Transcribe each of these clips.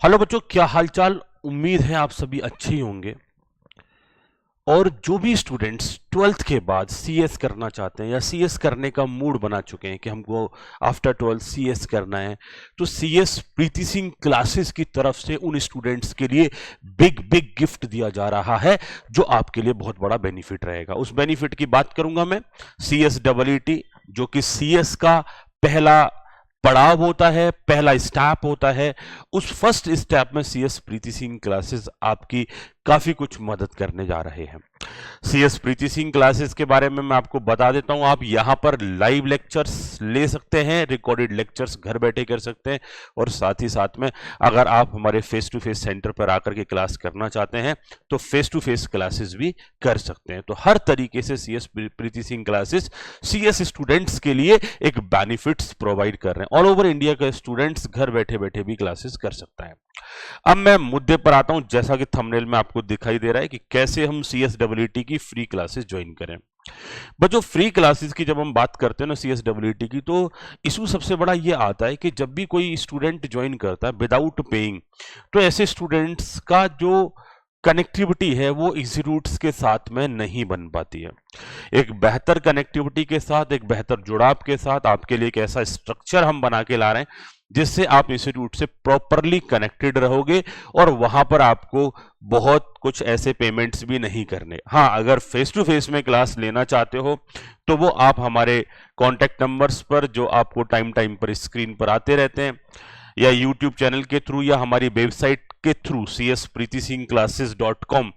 Hello बच्चों, क्या हालचाल। उम्मीद है आप सभी अच्छे ही होंगे। और जो भी स्टूडेंट्स 12th के बाद सीएस करना चाहते हैं या सीएस करने का मूड बना चुके हैं कि हमको आफ्टर 12th सीएस करना है, तो सीएस प्रीति सिंह क्लासेस की तरफ से उन स्टूडेंट्स के लिए बिग बिग गिफ्ट दिया जा रहा है, जो आपके लिए बहुत बड़ा बेनिफिट रहेगा। उस बेनिफिट की बात करूंगा मैं। CSEET जो कि सीएस का पहला पड़ाव होता है, पहला स्टेप होता है। उस फर्स्ट स्टेप में सीएस प्रीति सिंह क्लासेस आपकी काफी कुछ मदद करने जा रहे हैं। सीएस प्रीति सिंह क्लासेस के बारे में मैं आपको बता देता हूं। आप यहां पर लाइव लेक्चर्स ले सकते हैं, रिकॉर्डेड लेक्चर्स घर बैठे कर सकते हैं, और साथ ही साथ में अगर आप हमारे फेस टू फेस सेंटर पर आकर के क्लास करना चाहते हैं तो फेस टू फेस क्लासेस भी कर सकते हैं। तो हर तरीके से सीएस प्रीति सिंह क्लासेस सीएस स्टूडेंट्स के लिए एक बेनिफिट्स प्रोवाइड कर रहे हैं। ऑल ओवर इंडिया के स्टूडेंट्स घर बैठे बैठे भी क्लासेस कर सकता है। अब मैं मुद्दे पर आता हूं। जैसा कि थंबनेल में आपको दिखाई दे रहा है कि कैसे हम CSEET की फ्री क्लासेस ज्वाइन करें। बच्चों, फ्री क्लासेस की जब हम बात करते हैं ना CSEET की, तो इशू सबसे बड़ा ये आता है कि जब भी कोई स्टूडेंट ज्वाइन करता है विदाउट पेइंग, तो ऐसे स्टूडेंट्स का जो कनेक्टिविटी है वो इंस्टीट्यूट्स के साथ में नहीं बन पाती है। एक बेहतर कनेक्टिविटी के साथ, एक बेहतर जुड़ाव के साथ आपके लिए एक ऐसा स्ट्रक्चर हम बना के ला रहे हैं जिससे आप इंस्टीट्यूट से प्रॉपरली कनेक्टेड रहोगे, और वहां पर आपको बहुत कुछ ऐसे पेमेंट्स भी नहीं करने। हाँ, अगर फेस टू फेस में क्लास लेना चाहते हो तो वो आप हमारे कॉन्टैक्ट नंबर्स पर, जो आपको टाइम टाइम पर स्क्रीन पर आते रहते हैं, या यूट्यूब चैनल के थ्रू या हमारी वेबसाइट के थ्रू cspritisingclasses.com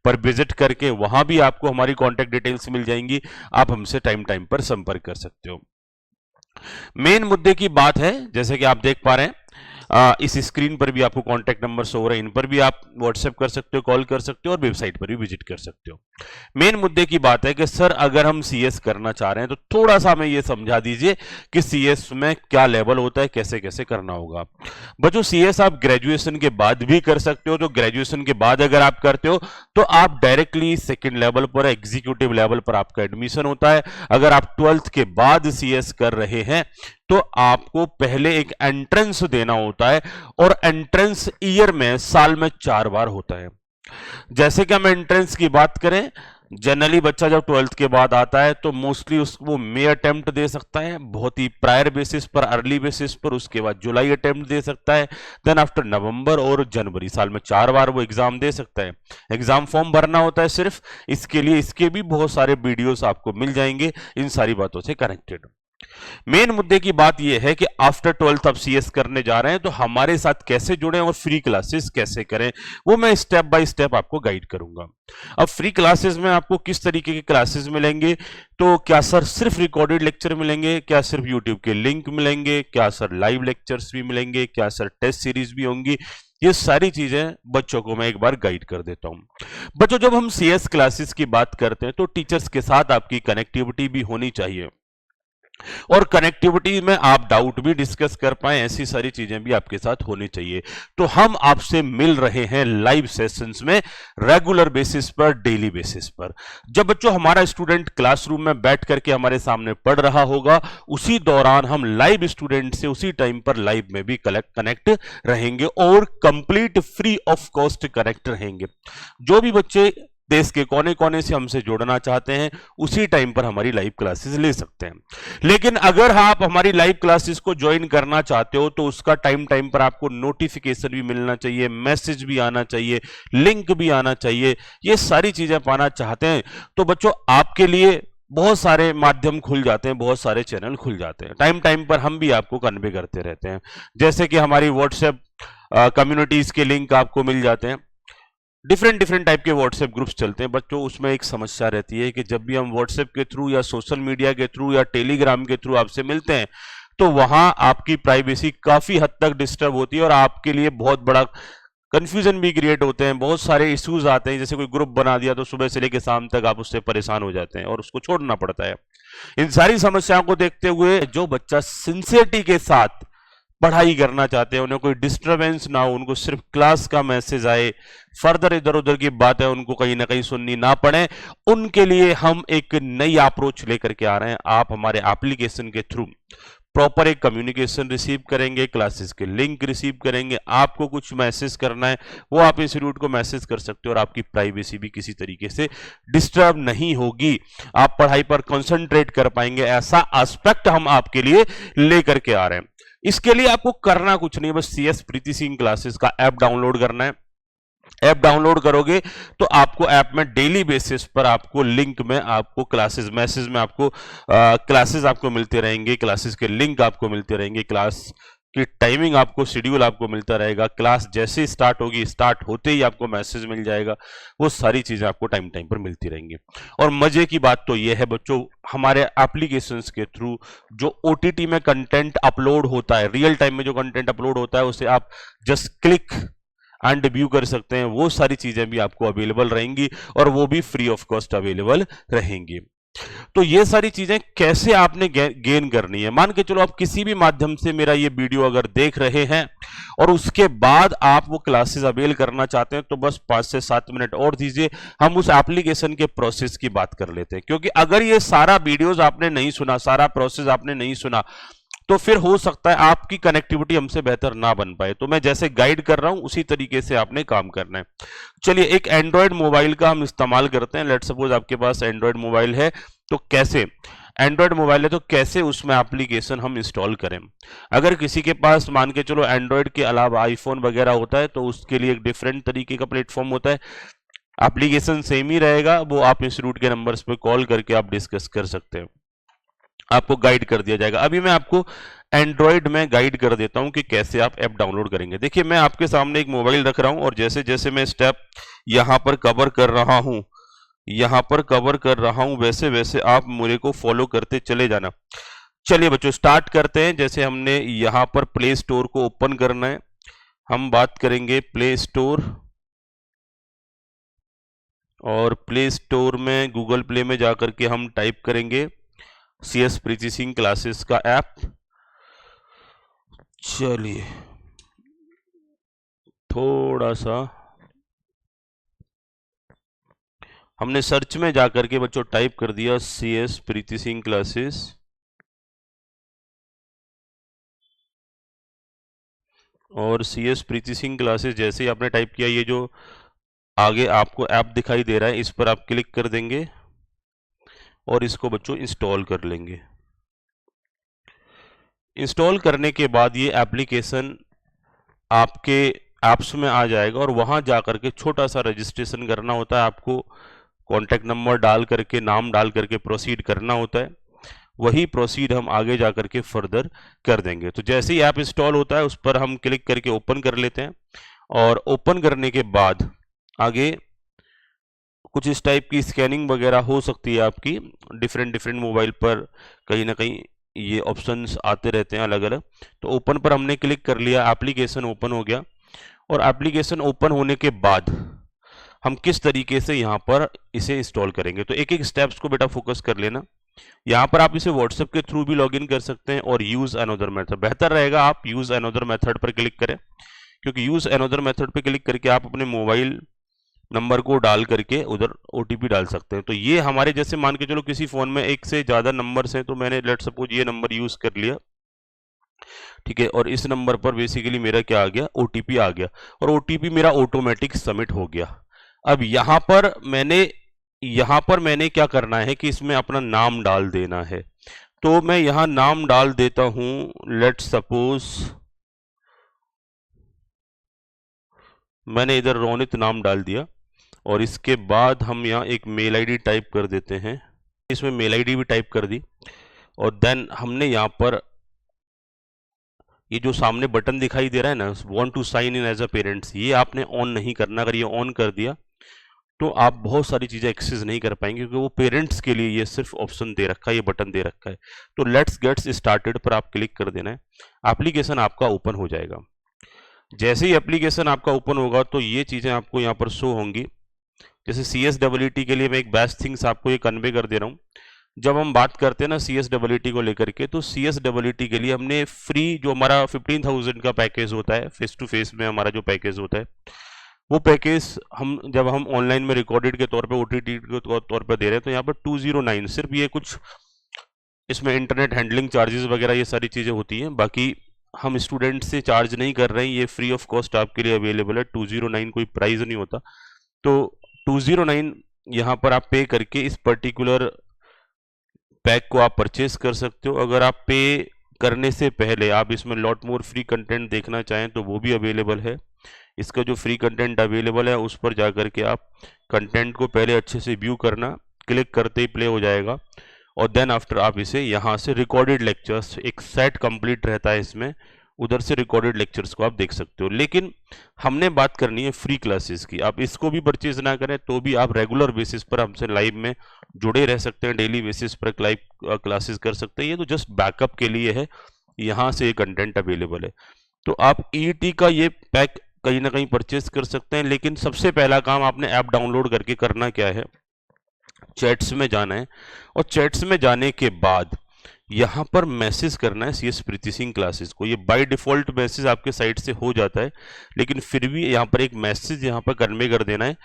पर विजिट करके वहां भी आपको हमारी कॉन्टैक्ट डिटेल्स मिल जाएंगी। आप हमसे टाइम टाइम पर संपर्क कर सकते हो। मेन मुद्दे की बात है, जैसे कि आप देख पा रहे हैं, इस स्क्रीन पर भी आपको कॉन्टैक्ट नंबर शो हो रहे हैं, इन पर भी आप व्हाट्सएप कर सकते हो, कॉल कर सकते हो, और वेबसाइट पर भी विजिट कर सकते हो। मेन मुद्दे की बात है कि सर अगर हम सीएस करना चाह रहे हैं तो थोड़ा सा हमें ये समझा दीजिए कि सीएस में क्या लेवल होता है, कैसे कैसे करना होगा। बच्चों, सीएस आप ग्रेजुएशन के बाद भी कर सकते हो। तो ग्रेजुएशन के बाद अगर आप करते हो तो आप डायरेक्टली सेकेंड लेवल पर, एग्जीक्यूटिव लेवल पर आपका एडमिशन होता है। अगर आप 12th के बाद सीएस कर रहे हैं तो आपको पहले एक एंट्रेंस देना होता है, और एंट्रेंस ईयर में, साल में 4 बार होता है। जैसे कि हम एंट्रेंस की बात करें, जनरली बच्चा जब 12th के बाद आता है तो मोस्टली उसको मे अटेम्प्ट दे सकता है, बहुत ही प्रायर बेसिस पर, अर्ली बेसिस पर। उसके बाद जुलाई अटेम्प्ट दे सकता है, देन आफ्टर नवंबर और जनवरी, साल में 4 बार वो एग्जाम दे सकता है। एग्जाम फॉर्म भरना होता है सिर्फ इसके लिए। इसके भी बहुत सारे वीडियोस आपको मिल जाएंगे इन सारी बातों से कनेक्टेड। मेन मुद्दे की बात यह है कि आफ्टर 12th आप सीएस करने जा रहे हैं तो हमारे साथ कैसे जुड़ें और फ्री क्लासेस कैसे करें, वो मैं स्टेप बाय स्टेप आपको गाइड करूंगा। अब फ्री क्लासेस में आपको किस तरीके के क्लासेस मिलेंगे, तो क्या सर सिर्फ रिकॉर्डेड लेक्चर मिलेंगे, क्या सिर्फ यूट्यूब के लिंक मिलेंगे, क्या सर लाइव लेक्चर्स भी मिलेंगे, क्या सर टेस्ट सीरीज भी होंगी, ये सारी चीजें बच्चों को मैं एक बार गाइड कर देता हूं। बच्चों, जब हम सीएस क्लासेस की बात करते हैं तो टीचर्स के साथ आपकी कनेक्टिविटी भी होनी चाहिए, और कनेक्टिविटी में आप डाउट भी डिस्कस कर पाए, ऐसी सारी चीजें भी आपके साथ होनी चाहिए। तो हम आपसे मिल रहे हैं लाइव सेशंस में, रेगुलर बेसिस पर, डेली बेसिस पर। जब बच्चों हमारा स्टूडेंट क्लासरूम में बैठ करके हमारे सामने पढ़ रहा होगा, उसी दौरान हम लाइव स्टूडेंट से उसी टाइम पर लाइव में भी कनेक्ट रहेंगे, और complete free of cost connect रहेंगे। जो भी बच्चे देश के कोने कोने से हमसे जुड़ना चाहते हैं उसी टाइम पर हमारी लाइव क्लासेस ले सकते हैं। लेकिन अगर आप हमारी लाइव क्लासेस को ज्वाइन करना चाहते हो तो उसका टाइम टाइम पर आपको नोटिफिकेशन भी मिलना चाहिए, मैसेज भी आना चाहिए, लिंक भी आना चाहिए। ये सारी चीजें पाना चाहते हैं तो बच्चों आपके लिए बहुत सारे माध्यम खुल जाते हैं, बहुत सारे चैनल खुल जाते हैं। टाइम टाइम पर हम भी आपको कन्वे करते रहते हैं, जैसे कि हमारी व्हाट्सएप कम्युनिटीज के लिंक आपको मिल जाते हैं। डिफरेंट टाइप के व्हाट्सएप ग्रुप्स चलते हैं बच्चों। उसमें एक समस्या रहती है कि जब भी हम व्हाट्सएप के थ्रू या सोशल मीडिया के थ्रू या टेलीग्राम के थ्रू आपसे मिलते हैं तो वहां आपकी प्राइवेसी काफी हद तक डिस्टर्ब होती है, और आपके लिए बहुत बड़ा कंफ्यूजन भी क्रिएट होते हैं। बहुत सारे इश्यूज आते हैं, जैसे कोई ग्रुप बना दिया तो सुबह से लेकर शाम तक आप उससे परेशान हो जाते हैं और उसको छोड़ना पड़ता है। इन सारी समस्याओं को देखते हुए जो बच्चा सिंसियरिटी के साथ पढ़ाई करना चाहते हैं, उन्हें कोई डिस्टरबेंस ना हो, उनको सिर्फ क्लास का मैसेज आए, फर्दर इधर उधर की बातें उनको कहीं ना कहीं सुननी ना पड़े, उनके लिए हम एक नई अप्रोच लेकर के आ रहे हैं। आप हमारे एप्लीकेशन के थ्रू प्रॉपर एक कम्युनिकेशन रिसीव करेंगे, क्लासेस के लिंक रिसीव करेंगे। आपको कुछ मैसेज करना है वो आप इंस्टीट्यूट को मैसेज कर सकते हो और आपकी प्राइवेसी भी किसी तरीके से डिस्टर्ब नहीं होगी, आप पढ़ाई पर कंसंट्रेट कर पाएंगे। ऐसा एस्पेक्ट हम आपके लिए लेकर के आ रहे हैं। इसके लिए आपको करना कुछ नहीं, बस CS प्रीति सिंह क्लासेस का ऐप डाउनलोड करना है। ऐप डाउनलोड करोगे तो आपको ऐप में डेली बेसिस पर आपको लिंक में आपको क्लासेस मैसेज में आपको क्लासेस आपको मिलते रहेंगे, क्लासेस के लिंक आपको मिलते रहेंगे, क्लास की टाइमिंग आपको शेड्यूल आपको मिलता रहेगा। क्लास जैसे स्टार्ट होगी, स्टार्ट होते ही आपको मैसेज मिल जाएगा। वो सारी चीजें आपको टाइम टाइम पर मिलती रहेंगी। और मजे की बात तो ये है बच्चों, हमारे एप्लीकेशंस के थ्रू जो OTT में कंटेंट अपलोड होता है, रियल टाइम में जो कंटेंट अपलोड होता है, उसे आप जस्ट क्लिक एंड व्यू कर सकते हैं। वो सारी चीजें भी आपको अवेलेबल रहेंगी और वो भी फ्री ऑफ कॉस्ट अवेलेबल रहेंगी। तो ये सारी चीजें कैसे आपने गेन करनी है, मान के चलो आप किसी भी माध्यम से मेरा ये वीडियो अगर देख रहे हैं और उसके बाद आप वो क्लासेस अवेल करना चाहते हैं, तो बस 5 से 7 मिनट और दीजिए, हम उस एप्लीकेशन के प्रोसेस की बात कर लेते हैं। क्योंकि अगर ये सारा वीडियोस आपने नहीं सुना, सारा प्रोसेस आपने नहीं सुना, तो फिर हो सकता है आपकी कनेक्टिविटी हमसे बेहतर ना बन पाए। तो मैं जैसे गाइड कर रहा हूं उसी तरीके से आपने काम करना है। चलिए एक एंड्रॉयड मोबाइल का हम इस्तेमाल करते हैं। लेट्स सपोज आपके पास एंड्रॉयड मोबाइल है, तो कैसे एंड्रॉयड मोबाइल है तो कैसे उसमें एप्लीकेशन हम इंस्टॉल करें। अगर किसी के पास मान के चलो एंड्रॉयड के अलावा आईफोन वगैरह होता है, तो उसके लिए एक डिफरेंट तरीके का प्लेटफॉर्म होता है। एप्लीकेशन सेम ही रहेगा, वो आप इंस्टीट्यूट के नंबर्स पे कॉल करके आप डिस्कस कर सकते हैं, आपको गाइड कर दिया जाएगा। अभी मैं आपको एंड्रॉयड में गाइड कर देता हूं कि कैसे आप ऐप डाउनलोड करेंगे। देखिए मैं आपके सामने एक मोबाइल रख रहा हूं और जैसे जैसे मैं स्टेप यहां पर कवर कर रहा हूं, वैसे वैसे आप मेरे को फॉलो करते चले जाना। चलिए बच्चों स्टार्ट करते हैं। जैसे हमने यहां पर प्ले स्टोर को ओपन करना है, हम बात करेंगे प्ले स्टोर, और प्ले स्टोर में गूगल प्ले में जाकर के हम टाइप करेंगे CS प्रीति सिंह क्लासेस का ऐप। चलिए थोड़ा सा हमने सर्च में जाकर के बच्चों टाइप कर दिया CS प्रीति सिंह क्लासेस, और CS प्रीति सिंह क्लासेस जैसे ही आपने टाइप किया, ये जो आगे आपको ऐप दिखाई दे रहा है इस पर आप क्लिक कर देंगे और इसको बच्चों इंस्टॉल कर लेंगे। इंस्टॉल करने के बाद ये एप्लीकेशन आपके ऐप्स में आ जाएगा और वहां जाकर के छोटा सा रजिस्ट्रेशन करना होता है। आपको कॉन्टैक्ट नंबर डाल करके, नाम डाल करके प्रोसीड करना होता है। वही प्रोसीड हम आगे जाकर के फर्दर कर देंगे। तो जैसे ही ऐप इंस्टॉल होता है उस पर हम क्लिक करके ओपन कर लेते हैं, और ओपन करने के बाद आगे कुछ इस टाइप की स्कैनिंग वगैरह हो सकती है आपकी। डिफरेंट मोबाइल पर कहीं ना कहीं ये ऑप्शंस आते रहते हैं अलग अलग। तो ओपन पर हमने क्लिक कर लिया, एप्लीकेशन ओपन हो गया। और एप्लीकेशन ओपन होने के बाद हम किस तरीके से यहाँ पर इसे इंस्टॉल करेंगे, तो एक एक स्टेप्स को बेटा फोकस कर लेना। यहाँ पर आप इसे व्हाट्सएप के थ्रू भी लॉगिन कर सकते हैं, और यूज अनदर मेथड, बेहतर रहेगा आप यूज अनदर मेथड पर क्लिक करें, क्योंकि यूज अनदर मेथड पर क्लिक करके आप अपने मोबाइल नंबर को डाल करके उधर OTP डाल सकते हैं। तो ये हमारे जैसे मान के चलो किसी फोन में एक से ज्यादा नंबर्स हैं, तो मैंने लेट सपोज ये नंबर यूज कर लिया, ठीक है, और इस नंबर पर बेसिकली मेरा क्या आ गया, OTP आ गया, और OTP मेरा ऑटोमेटिक सबमिट हो गया। अब यहाँ पर मैंने क्या करना है कि इसमें अपना नाम डाल देना है। तो मैं यहाँ नाम डाल देता हूं, लेट सपोज मैंने इधर रोनित नाम डाल दिया, और इसके बाद हम यहाँ एक मेल आईडी टाइप कर देते हैं, इसमें मेल आईडी भी टाइप कर दी। और देन हमने यहाँ पर ये जो सामने बटन दिखाई दे रहा है ना, want to sign in as a parents, ये आपने ऑन नहीं करना। अगर ये ऑन कर दिया तो आप बहुत सारी चीज़ें एक्सेस नहीं कर पाएंगे, क्योंकि वो पेरेंट्स के लिए ये सिर्फ ऑप्शन दे रखा है, ये बटन दे रखा है। तो लेट्स गेट्स स्टार्टेड पर आप क्लिक कर देना है, एप्लीकेशन आपका ओपन हो जाएगा। जैसे ही एप्लीकेशन आपका ओपन होगा तो ये चीज़ें आपको यहाँ पर शो होंगी। जैसे CSEET के लिए मैं एक बेस्ट थिंग्स आपको ये कन्वे कर दे रहा हूँ। जब हम बात करते हैं ना CSEET को लेकर के, तो CSEET के लिए हमने फ्री जो हमारा 15,000 का पैकेज होता है, फेस टू फेस में हमारा जो पैकेज होता है, वो पैकेज जब हम ऑनलाइन में रिकॉर्डेड के तौर पे OTT के तौर पे दे रहे हैं, तो यहाँ पर 209 सिर्फ ये कुछ इसमें इंटरनेट हैंडलिंग चार्जेस वगैरह ये सारी चीज़ें होती हैं। बाकी हम स्टूडेंट से चार्ज नहीं कर रहे हैं, ये फ्री ऑफ कॉस्ट आपके लिए अवेलेबल है। 209 कोई प्राइस नहीं होता, तो 209 यहाँ पर आप पे करके इस पर्टिकुलर पैक को आप परचेस कर सकते हो। अगर आप पे करने से पहले आप इसमें लॉट मोर फ्री कंटेंट देखना चाहें तो वो भी अवेलेबल है। इसका जो फ्री कंटेंट अवेलेबल है उस पर जाकर के आप कंटेंट को पहले अच्छे से व्यू करना, क्लिक करते ही प्ले हो जाएगा, और देन आफ्टर आप इसे यहाँ से रिकॉर्डेड लेक्चर्स, एक सेट कंप्लीट रहता है इसमें, उधर से रिकॉर्डेड लेक्चर्स को आप देख सकते हो। लेकिन हमने बात करनी है फ्री क्लासेस की। आप इसको भी परचेज ना करें तो भी आप रेगुलर बेसिस पर हमसे लाइव में जुड़े रह सकते हैं, डेली बेसिस पर लाइव क्लासेस कर सकते हैं। ये तो जस्ट बैकअप के लिए है, यहाँ से ये कंटेंट अवेलेबल है। तो आप ईईटी का ये पैक कहीं ना कहीं परचेज कर सकते हैं। लेकिन सबसे पहला काम आपने ऐप डाउनलोड करके करना क्या है, चैट्स में जाना है, और चैट्स में जाने के बाद यहाँ पर मैसेज करना है CS प्रीति सिंह क्लासेस को। ये बाय डिफॉल्ट मैसेज आपके साइट से हो जाता है, लेकिन फिर भी यहाँ पर एक मैसेज यहाँ पर कन्वे कर देना है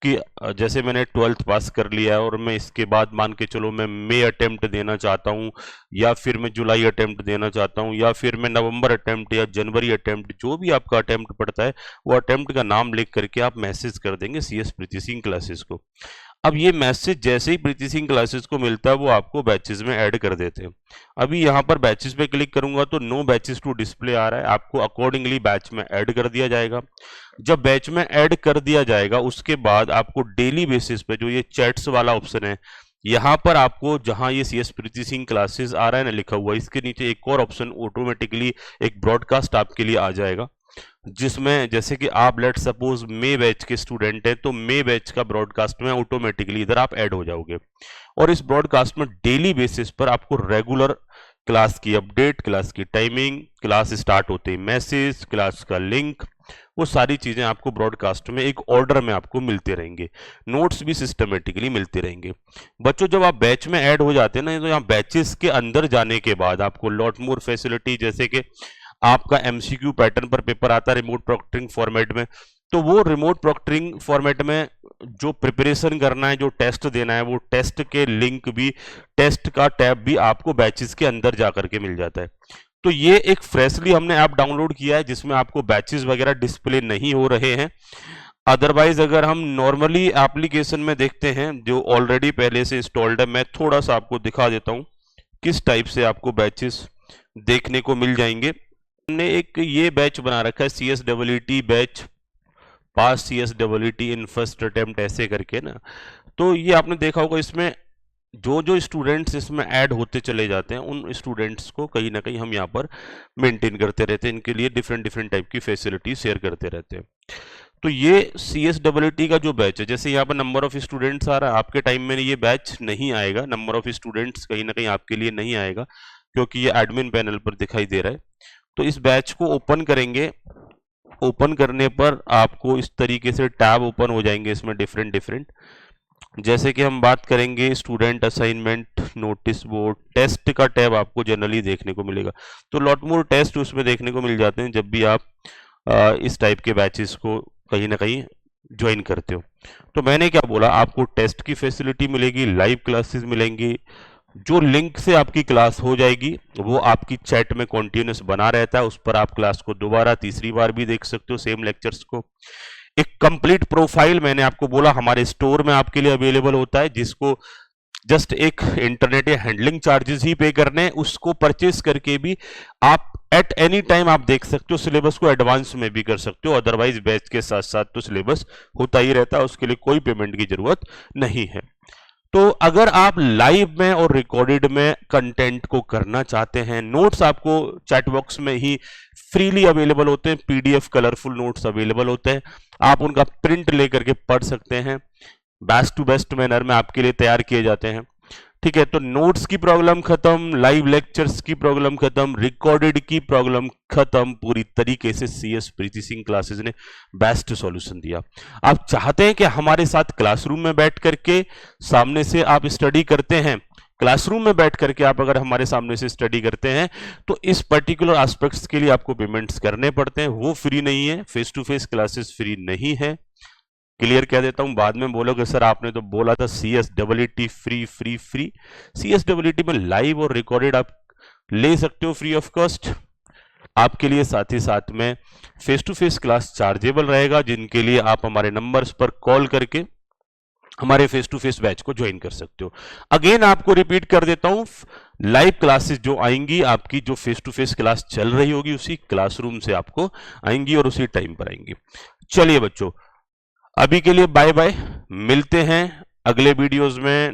कि जैसे मैंने 12th पास कर लिया है और मैं इसके बाद मान के चलो मैं मई अटेम्प्ट देना चाहता हूँ, या फिर मैं जुलाई अटेम्प्ट देना चाहता हूँ, या फिर मैं नवंबर अटेम्प्ट या जनवरी अटेम्प्ट, जो भी आपका अटेम्प्ट पड़ता है वो अटेम्प्ट का नाम लिख करके आप मैसेज कर देंगे CS प्रीति सिंह क्लासेस को। अब ये मैसेज जैसे ही प्रीति सिंह क्लासेस को मिलता है वो आपको बैचेस में ऐड कर देते हैं। अभी यहाँ पर बैचेस पे क्लिक करूंगा तो नो बैचेस टू डिस्प्ले आ रहा है, आपको अकॉर्डिंगली बैच में ऐड कर दिया जाएगा। जब बैच में ऐड कर दिया जाएगा उसके बाद आपको डेली बेसिस पे जो ये चैट्स वाला ऑप्शन है, यहाँ पर आपको जहां ये CS प्रीति सिंह क्लासेस आ रहा है ना लिखा हुआ, इसके नीचे एक और ऑप्शन ऑटोमेटिकली एक ब्रॉडकास्ट आपके लिए आ जाएगा, जिसमें जैसे कि आप लेट सपोज मे बैच के स्टूडेंट हैं तो मे बैच का ब्रॉडकास्ट में ऑटोमेटिकली इधर आप ऐड हो जाओगे। और इस ब्रॉडकास्ट में डेली बेसिस पर आपको रेगुलर क्लास की अपडेट, क्लास की टाइमिंग, क्लास स्टार्ट होते ही मैसेज, क्लास का लिंक, वो सारी चीजें आपको ब्रॉडकास्ट में एक ऑर्डर में आपको मिलते रहेंगे। नोट्स भी सिस्टमेटिकली मिलते रहेंगे। बच्चों जब आप बैच में ऐड हो जाते हैं ना, तो यहाँ बैचेस के अंदर जाने के बाद आपको लॉट मोर फैसिलिटी, जैसे कि आपका MCQ पैटर्न पर पेपर आता है रिमोट प्रॉक्टरिंग फॉर्मेट में, तो वो रिमोट प्रॉक्टरिंग फॉर्मेट में जो प्रिपरेशन करना है, जो टेस्ट देना है, वो टेस्ट के लिंक भी, टेस्ट का टैब भी आपको बैचेस के अंदर जाकर के मिल जाता है। तो ये एक फ्रेशली हमने ऐप डाउनलोड किया है जिसमें आपको बैचेस वगैरह डिस्प्ले नहीं हो रहे हैं। अदरवाइज अगर हम नॉर्मली एप्लीकेशन में देखते हैं जो ऑलरेडी पहले से इंस्टॉल्ड है, मैं थोड़ा सा आपको दिखा देता हूं किस टाइप से आपको बैचेस देखने को मिल जाएंगे। हमने एक ये बैच बना रखा है CSEET batch, pass CSEET in first attempt ऐसे करके ना। तो ये आपने देखा होगा, इसमें जो जो स्टूडेंट्स इसमें ऐड होते चले जाते हैं उन स्टूडेंट्स को कहीं ना कहीं हम यहाँ पर मेंटेन करते रहते हैं, इनके लिए डिफरेंट टाइप की फैसिलिटी शेयर करते रहते हैं। तो ये CSEET का जो बैच है, जैसे यहाँ पर नंबर ऑफ स्टूडेंट्स आ रहा है, आपके टाइम में ये बैच नहीं आएगा, नंबर ऑफ स्टूडेंट्स कहीं ना कहीं आपके लिए नहीं आएगा क्योंकि ये एडमिन पैनल पर दिखाई दे रहा है। तो इस बैच को ओपन करेंगे, ओपन करने पर आपको इस तरीके से टैब ओपन हो जाएंगे इसमें डिफरेंट, जैसे कि हम बात करेंगे student assignment, notice board, test का टैब आपको जनरली देखने को मिलेगा। तो लॉट मोर टेस्ट उसमें देखने को मिल जाते हैं जब भी आप इस टाइप के बैचेस को कहीं ना कहीं ज्वाइन करते हो। तो मैंने क्या बोला, आपको टेस्ट की फैसिलिटी मिलेगी, लाइव क्लासेस मिलेंगी, जो लिंक से आपकी क्लास हो जाएगी वो आपकी चैट में कॉन्टिन्यूस बना रहता है, उस पर आप क्लास को दोबारा तीसरी बार भी देख सकते हो, सेम लेक्चर्स को। एक कंप्लीट प्रोफाइल मैंने आपको बोला हमारे स्टोर में आपके लिए अवेलेबल होता है, जिसको जस्ट एक इंटरनेट या हैंडलिंग चार्जेस ही पे करने हैं, उसको परचेस करके भी आप एट एनी टाइम आप देख सकते हो, सिलेबस को एडवांस में भी कर सकते हो। अदरवाइज बैच के साथ साथ तो सिलेबस होता ही रहता है, उसके लिए कोई पेमेंट की जरूरत नहीं है। तो अगर आप लाइव में और रिकॉर्डेड में कंटेंट को करना चाहते हैं, नोट्स आपको चैट बॉक्स में ही फ्रीली अवेलेबल होते हैं, PDF कलरफुल नोट्स अवेलेबल होते हैं, आप उनका प्रिंट लेकर के पढ़ सकते हैं, बेस्ट टू बेस्ट मैनर में आपके लिए तैयार किए जाते हैं। ठीक है, तो नोट्स की प्रॉब्लम खत्म, लाइव लेक्चर्स की प्रॉब्लम खत्म, रिकॉर्डेड की प्रॉब्लम खत्म, पूरी तरीके से CS प्रीति सिंह क्लासेस ने बेस्ट सॉल्यूशन दिया। आप चाहते हैं कि हमारे साथ क्लासरूम में बैठ करके सामने से आप स्टडी करते हैं, क्लासरूम में बैठ करके आप अगर हमारे सामने से स्टडी करते हैं तो इस पर्टिकुलर एस्पेक्ट्स के लिए आपको पेमेंट्स करने पड़ते हैं, वो फ्री नहीं है, face to face classes free नहीं है। क्लियर कह देता हूं, बाद में बोलोगे सर आपने तो बोला था CSEET free free free. CSEET में लाइव और रिकॉर्डेड आप ले सकते हो फ्री ऑफ कॉस्ट आपके लिए। साथ ही साथ में face to face class chargeable रहेगा, जिनके लिए आप हमारे नंबर्स पर कॉल करके हमारे फेस टू फेस बैच को ज्वाइन कर सकते हो। अगेन आपको रिपीट कर देता हूं, लाइव क्लासेस जो आएंगी आपकी, जो फेस टू फेस क्लास चल रही होगी उसी क्लासरूम से आपको आएंगी और उसी टाइम पर आएंगी। चलिए बच्चों, अभी के लिए बाय बाय, मिलते हैं अगले वीडियोस में।